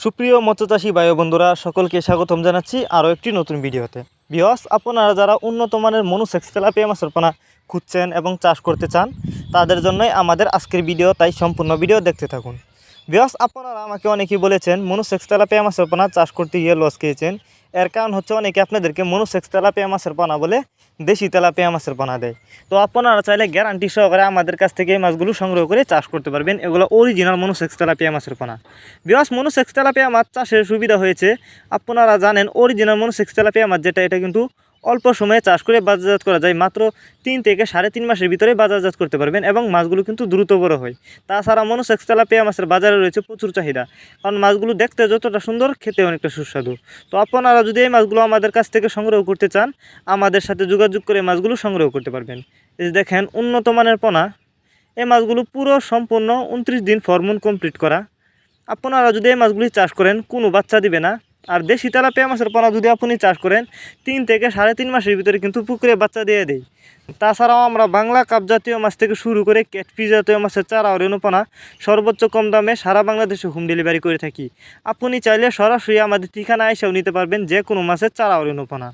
সুপ্রিয় মৎস্যচাষী ভাই বন্ধুরা সকলকে স্বাগতম জানাচ্ছি আরও একটি নতুন ভিডিওতে। ভিউয়ার্স, আপনারা যারা উন্নত মানের মনোসেক্স তেলাপিয়া মাছের পোনা খুঁজছেন এবং চাষ করতে চান তাদের জন্যই আমাদের আজকের ভিডিও, তাই সম্পূর্ণ ভিডিও দেখতে থাকুন। ভিউয়ার্স, আপনারা আমাকে অনেকেই বলেছেন মনোসেক্স তেলাপিয়া মাছের পোনা চাষ করতে গিয়ে লস খেয়েছেন। এর কারণ হচ্ছে অনেকে আপনাদেরকে মনোসেক্স তেলাপিয়া মাছের পোনা বলে দেশি তেলাপিয়া মাছের পোনা দেয়। তো আপনারা চাইলে গ্যারান্টি সহকারে আমাদের কাছ থেকে এই মাছগুলো সংগ্রহ করে চাষ করতে পারবেন। এগুলো অরিজিনাল মনোসেক্স তেলাপিয়া মাছের পোনা। ভিউয়ার্স, মনোসেক্স তেলাপিয়া মাছ চাষের সুবিধা হয়েছে, আপনারা জানেন অরিজিনাল মনোসেক্স তেলাপিয়া মাছ যেটা, এটা কিন্তু অল্প সময়ে চাষ করে বাজারজাত করা যায়। মাত্র 3 থেকে 3.5 মাসের ভিতরে বাজারজাত করতে পারবেন এবং মাছগুলো কিন্তু দ্রুত বড় হয়। তাছাড়া মনোসেক্স তেলাপিয়া মাছের বাজারে রয়েছে প্রচুর চাহিদা, কারণ মাছগুলো দেখতে যতটা সুন্দর, খেতে অনেকটা সুস্বাদু। তো আপনারা যদি এই মাছগুলো আমাদের কাছ থেকে সংগ্রহ করতে চান, আমাদের সাথে যোগাযোগ করে মাছগুলো সংগ্রহ করতে পারবেন। এই দেখেন উন্নত মানের পোনা, এই মাছগুলো পুরো সম্পূর্ণ 29 দিন ফরমুন কমপ্লিট করা। আপনারা যদি এই মাছগুলি চাষ করেন কোনো বাচ্চা দিবে না। আর দেশি তেলাপিয়া মাছের পোনা যদি আপনি চাষ করেন 3 থেকে 3.5 মাসের ভিতরে কিন্তু পুকুরে বাচ্চা দিয়ে দেয়। তাছাড়াও আমরা বাংলা কাপ জাতীয় মাছ থেকে শুরু করে ক্যাটফিশ জাতীয় মাছের চারা ও রেণুপোনা সর্বোচ্চ কম দামে সারা বাংলাদেশে হোম ডেলিভারি করে থাকি। আপনি চাইলে সরাসরি আমাদের ঠিকানা এসেও নিতে পারবেন যে কোনো মাছের চারা ও রেণুপোনা।